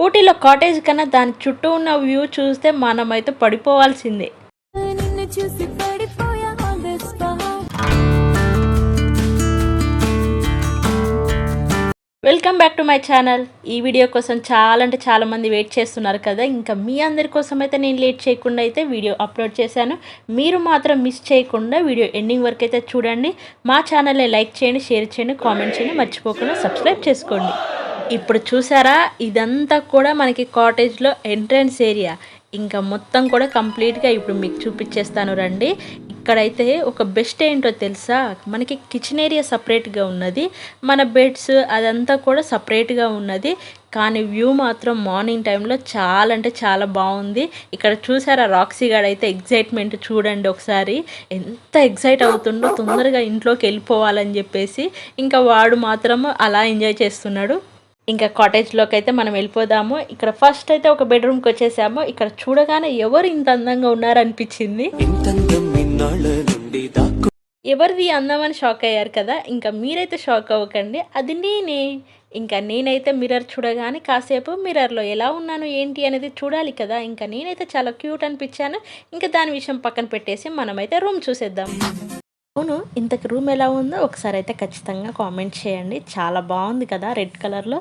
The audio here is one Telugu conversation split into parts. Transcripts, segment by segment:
ఊటీలో కాటేజ్ కన్నా దాని చుట్టూ ఉన్న వ్యూ చూస్తే మనమైతే పడిపోవాల్సిందే. Welcome back to my channel. ఈ వీడియో కోసం చాలా మంది వెయిట్ చేస్తున్నారు కదా. ఇంకా మీ అందరి కోసం అయితే నేను లేట్ చేయకుండా అయితే వీడియో అప్లోడ్ చేశాను. మీరు మాత్రం మిస్ చేయకుండా వీడియో ఎండింగ్ వరకు అయితే చూడండి. మా ఛానల్ని లైక్ చేయండి, షేర్ చేయండి, కామెంట్ చేయండి, మర్చిపోకుండా సబ్స్క్రైబ్ చేసుకోండి. ఇప్పుడు చూసారా, ఇదంతా కూడా మనకి కాటేజ్లో ఎంట్రన్స్ ఏరియా. ఇంకా మొత్తం కూడా కంప్లీట్గా ఇప్పుడు మీకు చూపించేస్తాను రండి. ఇక్కడైతే ఒక బెస్ట్ ఏంటో తెలుసా, మనకి కిచెన్ ఏరియా సపరేట్గా ఉన్నది, మన బెడ్స్ అదంతా కూడా సపరేట్గా ఉన్నది. కానీ వ్యూ మాత్రం మార్నింగ్ టైంలో చాలా బాగుంది. ఇక్కడ చూసారా, రాక్సీ గారు అయితే ఎగ్జైట్మెంట్ చూడండి ఒకసారి, ఎంత ఎగ్జైట్ అవుతుండో, తొందరగా ఇంట్లోకి వెళ్ళిపోవాలని చెప్పేసి. ఇంకా వాడు మాత్రం అలా ఎంజాయ్ చేస్తున్నాడు. ఇంకా కాటేజ్లోకి అయితే మనం వెళ్ళిపోదాము. ఇక్కడ ఫస్ట్ అయితే ఒక బెడ్రూమ్కి వచ్చేసాము. ఇక్కడ చూడగానే ఎవరు ఇంత అందంగా ఉన్నారనిపించింది. ఎవరిది అందం అని షాక్ అయ్యారు కదా. ఇంకా మీరైతే షాక్ అవ్వకండి, అది నేనే. ఇంకా నేనైతే మిర్రర్ చూడగానే కాసేపు మిర్రర్లో ఎలా ఉన్నాను ఏంటి అనేది చూడాలి కదా. ఇంకా నేనైతే చాలా క్యూట్ అనిపించాను. ఇంకా దాని విషయం పక్కన పెట్టేసి మనమైతే రూమ్ చూసేద్దాం. అవును, ఇంతకు రూమ్ ఎలా ఉందో ఒకసారి అయితే ఖచ్చితంగా కామెంట్ చేయండి. చాలా బాగుంది కదా రెడ్ కలర్లో.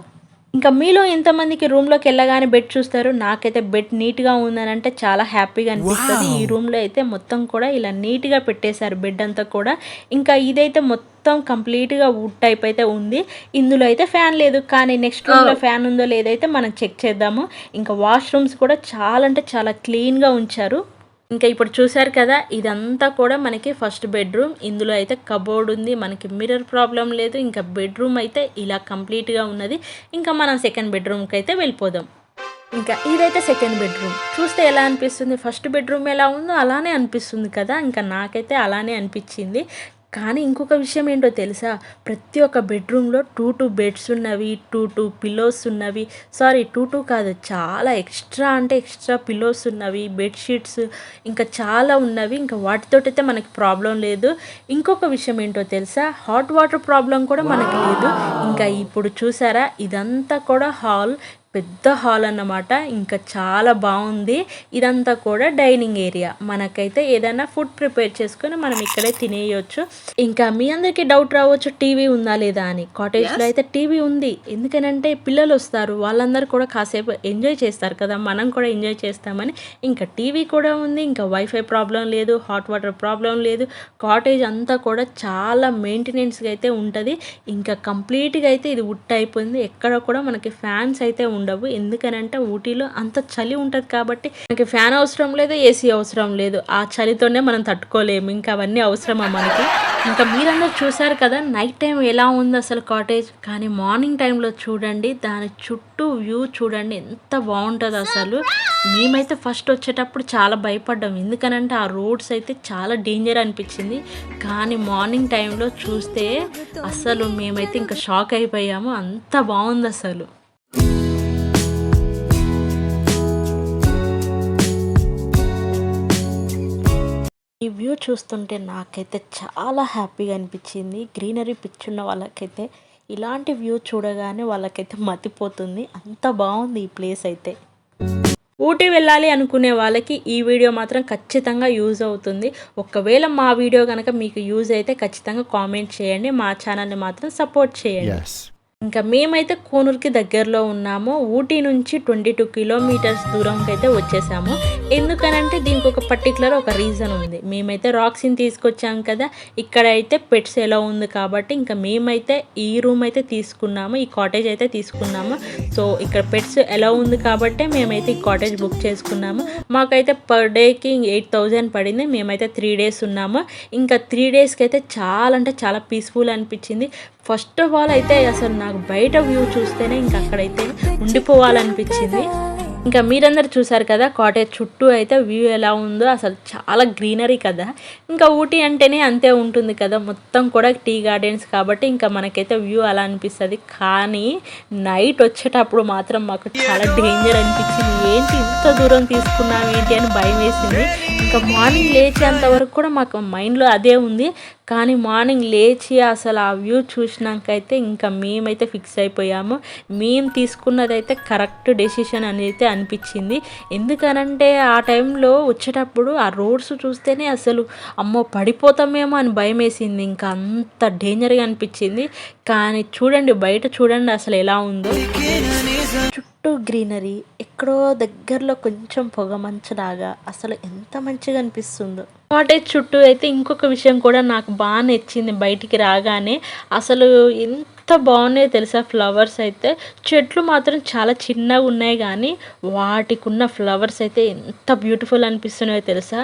ఇంకా మీలో ఎంతమందికి రూమ్లోకి వెళ్ళగానే బెడ్ చూస్తారు? నాకైతే బెడ్ నీట్గా ఉందని అంటే చాలా హ్యాపీగా అనిపిస్తుంది. ఈ రూమ్లో అయితే మొత్తం కూడా ఇలా నీట్గా పెట్టేశారు బెడ్ అంతా కూడా. ఇంకా ఇదైతే మొత్తం కంప్లీట్గా వుడ్ టైప్ అయితే ఉంది. ఇందులో అయితే ఫ్యాన్ లేదు, కానీ నెక్స్ట్ రూమ్లో ఫ్యాన్ ఉందో లేదైతే మనం చెక్ చేద్దాము. ఇంకా వాష్రూమ్స్ కూడా చాలా క్లీన్గా ఉంచారు. ఇంకా ఇప్పుడు చూసారు కదా, ఇదంతా కూడా మనకి ఫస్ట్ బెడ్రూమ్. ఇందులో అయితే కబోర్డ్ ఉంది, మనకి మిర్రర్ ప్రాబ్లం లేదు. ఇంకా బెడ్రూమ్ అయితే ఇలా కంప్లీట్గా ఉన్నది. ఇంకా మనం సెకండ్ బెడ్రూమ్కి అయితే వెళ్ళిపోదాం. ఇంకా ఇదైతే సెకండ్ బెడ్రూమ్. చూస్తే ఎలా అనిపిస్తుంది? ఫస్ట్ బెడ్రూమ్ ఎలా ఉందో అలానే అనిపిస్తుంది కదా. ఇంకా నాకైతే అలానే అనిపించింది. కానీ ఇంకొక విషయం ఏంటో తెలుసా, ప్రతి ఒక్క బెడ్రూమ్లో 2 బెడ్స్ ఉన్నవి, 2 పిల్లోస్ ఉన్నవి. సారీ, 2 కాదు, చాలా ఎక్స్ట్రా పిల్లోస్ ఉన్నవి, బెడ్షీట్స్ ఇంకా చాలా ఉన్నవి. ఇంకా వాటితోటైతే మనకి ప్రాబ్లం లేదు. ఇంకొక విషయం ఏంటో తెలుసా, హాట్ వాటర్ ప్రాబ్లం కూడా మనకి లేదు. ఇంకా ఇప్పుడు చూసారా, ఇదంతా కూడా పెద్ద హాల్ అన్నమాట. ఇంకా చాలా బాగుంది. ఇదంతా కూడా డైనింగ్ ఏరియా. మనకైతే ఏదైనా ఫుడ్ ప్రిపేర్ చేసుకొని మనం ఇక్కడే తినేయచ్చు. ఇంకా మీ అందరికీ డౌట్ రావచ్చు, టీవీ ఉందా లేదా అని. కాటేజ్లో అయితే టీవీ ఉంది. ఎందుకనంటే పిల్లలు వస్తారు, వాళ్ళందరూ కూడా కాసేపు ఎంజాయ్ చేస్తారు కదా, మనం కూడా ఎంజాయ్ చేస్తామని. ఇంకా టీవీ కూడా ఉంది. ఇంకా వైఫై ప్రాబ్లం లేదు, హాట్ వాటర్ ప్రాబ్లం లేదు. కాటేజ్ అంతా కూడా చాలా మెయింటెనెన్స్గా అయితే ఉంటుంది. ఇంకా కంప్లీట్గా అయితే ఇది వుడ్ అయిపోయింది. ఎక్కడ కూడా మనకి ఫ్యాన్స్ అయితే ఉండవు. ఎందుకనంటే ఊటీలో అంత చలి ఉంటుంది కాబట్టి మనకి ఫ్యాన్ అవసరం లేదు, ఏసీ అవసరం లేదు. ఆ చలితోనే మనం తట్టుకోలేము. ఇంకా అవన్నీ అవసరమా మనకి? ఇంకా మీరందరూ చూసారు కదా నైట్ టైం ఎలా ఉంది అసలు కాటేజ్. కానీ మార్నింగ్ టైంలో చూడండి, దాని చుట్టూ వ్యూ చూడండి ఎంత బాగుంటుంది అసలు. మేమైతే ఫస్ట్ వచ్చేటప్పుడు చాలా భయపడ్డాం, ఎందుకనంటే ఆ రోడ్స్ అయితే చాలా డేంజర్ అనిపించింది. కానీ మార్నింగ్ టైంలో చూస్తే అసలు మేమైతే ఇంకా షాక్ అయిపోయాము, అంత బాగుంది అసలు. ఈ వ్యూ చూస్తుంటే నాకైతే చాలా హ్యాపీగా అనిపించింది. గ్రీనరీ పిచ్చున్న వాళ్ళకైతే ఇలాంటి వ్యూ చూడగానే వాళ్ళకైతే మతిపోతుంది, అంత బాగుంది ఈ ప్లేస్ అయితే. ఊటీ వెళ్ళాలి అనుకునే వాళ్ళకి ఈ వీడియో మాత్రం ఖచ్చితంగా యూజ్ అవుతుంది. ఒకవేళ మా వీడియో కనుక మీకు యూజ్ అయితే ఖచ్చితంగా కామెంట్ చేయండి. మా ఛానల్ని మాత్రం సపోర్ట్ చేయండి. ఇంకా మేమైతే కోనూరుకి దగ్గరలో ఉన్నాము. ఊటీ నుంచి 22 కిలోమీటర్స్ దూరంకి అయితే వచ్చేసాము. ఎందుకనంటే దీనికి ఒక పర్టికులర్ ఒక రీజన్ ఉంది. మేమైతే రాక్సీని తీసుకొచ్చాం కదా, ఇక్కడ అయితే పెట్స్ ఎలా ఉంది కాబట్టి ఇంకా మేమైతే ఈ రూమ్ అయితే తీసుకున్నాము, ఈ కాటేజ్ అయితే తీసుకున్నాము. సో ఇక్కడ పెట్స్ ఎలా ఉంది కాబట్టి మేమైతే ఈ కాటేజ్ బుక్ చేసుకున్నాము. మాకైతే పర్ డేకి 8,000 పడింది. మేమైతే 3 డేస్ ఉన్నాము. ఇంకా 3 డేస్కి అయితే చాలా పీస్ఫుల్ అనిపించింది. ఫస్ట్ ఆఫ్ ఆల్ అయితే అసలు నాకు బయట వ్యూ చూస్తేనే ఇంకా అక్కడైతే ఉండిపోవాలనిపించింది. ఇంకా మీరందరూ చూసారు కదా కాటేజ్ చుట్టూ అయితే వ్యూ ఎలా ఉందో, అసలు చాలా గ్రీనరీ కదా. ఇంకా ఊటీ అంటేనే అంతే ఉంటుంది కదా, మొత్తం కూడా టీ గార్డెన్స్ కాబట్టి ఇంకా మనకైతే వ్యూ అలా అనిపిస్తుంది. కానీ నైట్ వచ్చేటప్పుడు మాత్రం మాకు చాలా డేంజర్ అనిపించింది. ఏంటి ఇంత దూరం తీసుకున్నాం ఏంటి అని భయం వేసింది. ఇంకా మార్నింగ్ లేచేంత వరకు కూడా మాకు మైండ్లో అదే ఉంది. కానీ మార్నింగ్ లేచి అసలు ఆ వ్యూ చూసినాకైతే ఇంకా మేమైతే ఫిక్స్ అయిపోయాము. మేము తీసుకున్నదైతే కరెక్ట్ డెసిషన్ అనేది అనిపించింది. ఎందుకనంటే ఆ టైంలో వచ్చేటప్పుడు ఆ రోడ్స్ చూస్తేనే అసలు అమ్మో పడిపోతామేమో అని భయం వేసింది. ఇంకా అంత డేంజర్గా అనిపించింది. కానీ చూడండి, బయట చూడండి అసలు ఎలా ఉందో. చుట్టూ గ్రీనరీ, ఎక్కడో దగ్గరలో కొంచెం పొగ మంచులాగా అసలు ఎంత మంచిగా అనిపిస్తుందో. కాటేజ్ చుట్టూ అయితే ఇంకొక విషయం కూడా నాకు బాగా నచ్చింది. బయటికి రాగానే అసలు ఎంత బాగున్నాయో తెలుసా ఫ్లవర్స్ అయితే. చెట్లు మాత్రం చాలా చిన్నగా ఉన్నాయి కానీ వాటికి ఉన్న ఫ్లవర్స్ అయితే ఎంత బ్యూటిఫుల్ అనిపిస్తున్నాయో తెలుసా.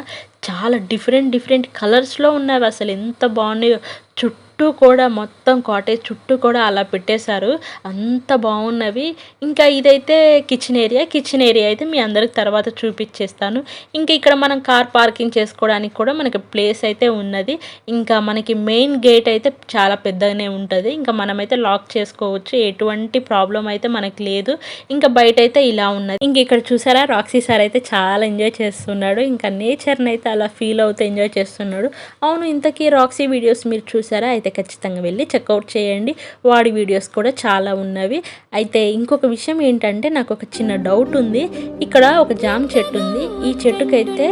చాలా డిఫరెంట్ డిఫరెంట్ కలర్స్లో ఉన్నవి. అసలు ఎంత బాగున్నాయో. చుట్టూ కూడా మొత్తం కాటేజ్ చుట్టూ కూడా అలా పెట్టేశారు. అంత బాగున్నవి. ఇంకా ఇదైతే కిచెన్ ఏరియా అయితే మీ అందరికి తర్వాత చూపించేస్తాను. ఇంకా ఇక్కడ మనం కార్ పార్కింగ్ చేసుకోవడానికి కూడా మనకి ప్లేస్ అయితే ఉన్నది. ఇంకా మనకి మెయిన్ గేట్ అయితే చాలా పెద్దగానే ఉంటుంది. ఇంకా మనమైతే లాక్ చేసుకోవచ్చు. ఎటువంటి ప్రాబ్లం అయితే మనకి లేదు. ఇంకా బయట అయితే ఇలా ఉన్నది. ఇంక ఇక్కడ చూసారా, రాక్సీ సార్ అయితే చాలా ఎంజాయ్ చేస్తున్నాడు. ఇంకా నేచర్ని అయితే అలా ఫీల్ అవుతూ ఎంజాయ్ చేస్తున్నాడు. అవును, ఇంతకీ రాక్సీ వీడియోస్ మీరు చూసారా? అయితే ఖచ్చితంగా వెళ్ళి చెక్అవుట్ చేయండి. వాడి వీడియోస్ కూడా చాలా ఉన్నవి. అయితే ఇంకొక విషయం ఏంటంటే, నాకు ఒక చిన్న డౌట్ ఉంది. ఇక్కడ ఒక జామ చెట్టు ఉంది. ఈ చెట్టుకైతే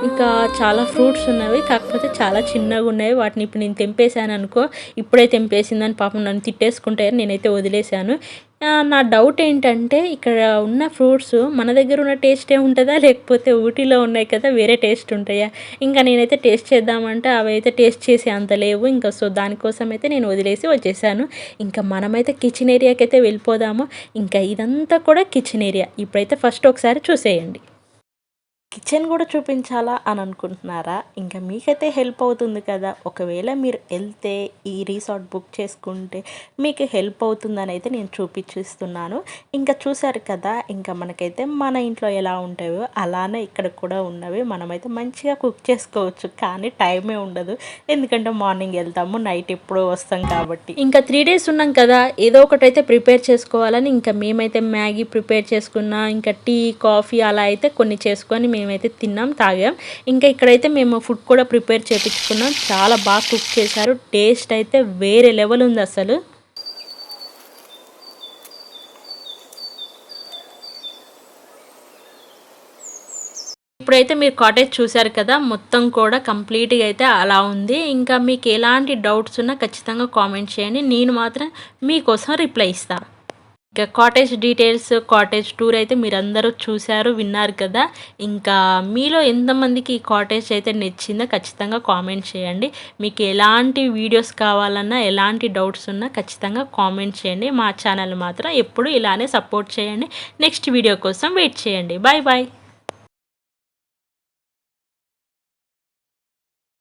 ఇంకా చాలా ఫ్రూట్స్ ఉన్నవి, కాకపోతే చాలా చిన్నగా ఉన్నాయి. వాటిని ఇప్పుడు నేను తెంపేశాను అనుకో, ఇప్పుడే తెంపేసిందని పాపం నన్ను తిట్టేసుకుంటే నేనైతే వదిలేశాను. నా డౌట్ ఏంటంటే, ఇక్కడ ఉన్న ఫ్రూట్స్ మన దగ్గర ఉన్న టేస్టే ఉంటుందా, లేకపోతే ఊటీలో ఉన్నాయి కదా వేరే టేస్ట్ ఉంటాయా? ఇంకా నేనైతే టేస్ట్ చేద్దామంటే అవి అయితే టేస్ట్ చేసి అంత లేవు. ఇంకా సో దానికోసం అయితే నేను వదిలేసి వచ్చేసాను. ఇంకా మనమైతే కిచెన్ ఏరియాకి అయితే వెళ్ళిపోదాము. ఇంకా ఇదంతా కూడా కిచెన్ ఏరియా. ఇప్పుడైతే ఫస్ట్ ఒకసారి చూసేయండి. కిచెన్ కూడా చూపించాలా అని అనుకుంటున్నారా? ఇంకా మీకైతే హెల్ప్ అవుతుంది కదా. ఒకవేళ మీరు వెళ్తే ఈ రిసార్ట్ బుక్ చేసుకుంటే మీకు హెల్ప్ అవుతుందని అయితే నేను చూపించిస్తున్నాను. ఇంకా చూసారు కదా, ఇంకా మనకైతే మన ఇంట్లో ఎలా ఉంటాయో అలానే ఇక్కడ కూడా ఉన్నవి. మనమైతే మంచిగా కుక్ చేసుకోవచ్చు. కానీ టైమే ఉండదు, ఎందుకంటే మార్నింగ్ వెళ్తాము, నైట్ ఎప్పుడో వస్తాం కాబట్టి. ఇంకా 3 days ఉన్నాం కదా, ఏదో ఒకటైతే ప్రిపేర్ చేసుకోవాలని ఇంకా మేమైతే మ్యాగీ ప్రిపేర్ చేసుకున్నా, ఇంకా టీ కాఫీ అలా అయితే కొన్ని చేసుకొని మేమైతే తిన్నాం, తాగాం. ఇంకా ఇక్కడైతే మేము ఫుడ్ కూడా ప్రిపేర్ చేయించుకున్నాం. చాలా బాగా కుక్ చేశారు. టేస్ట్ అయితే వేరే లెవెల్ ఉంది అసలు. ఇప్పుడైతే మీరు కాటేజ్ చూశారు కదా, మొత్తం కూడా కంప్లీట్గా అయితే అలా ఉంది. ఇంకా మీకు ఎలాంటి డౌట్స్ ఉన్నా ఖచ్చితంగా కామెంట్ చేయండి. నేను మాత్రం మీకోసం రిప్లై ఇస్తాను. ఇంకా కాటేజ్ డీటెయిల్స్, కాటేజ్ టూర్ అయితే మీరందరూ చూశారు, విన్నారు కదా. ఇంకా మీలో ఎంతమందికి ఈ కాటేజ్ అయితే నచ్చిందో ఖచ్చితంగా కామెంట్ చేయండి. మీకు ఎలాంటి వీడియోస్ కావాలన్నా, ఎలాంటి డౌట్స్ ఉన్నా ఖచ్చితంగా కామెంట్ చేయండి. మా ఛానల్ మాత్రం ఎప్పుడు ఇలానే సపోర్ట్ చేయండి. నెక్స్ట్ వీడియో కోసం వెయిట్ చేయండి. Bye bye.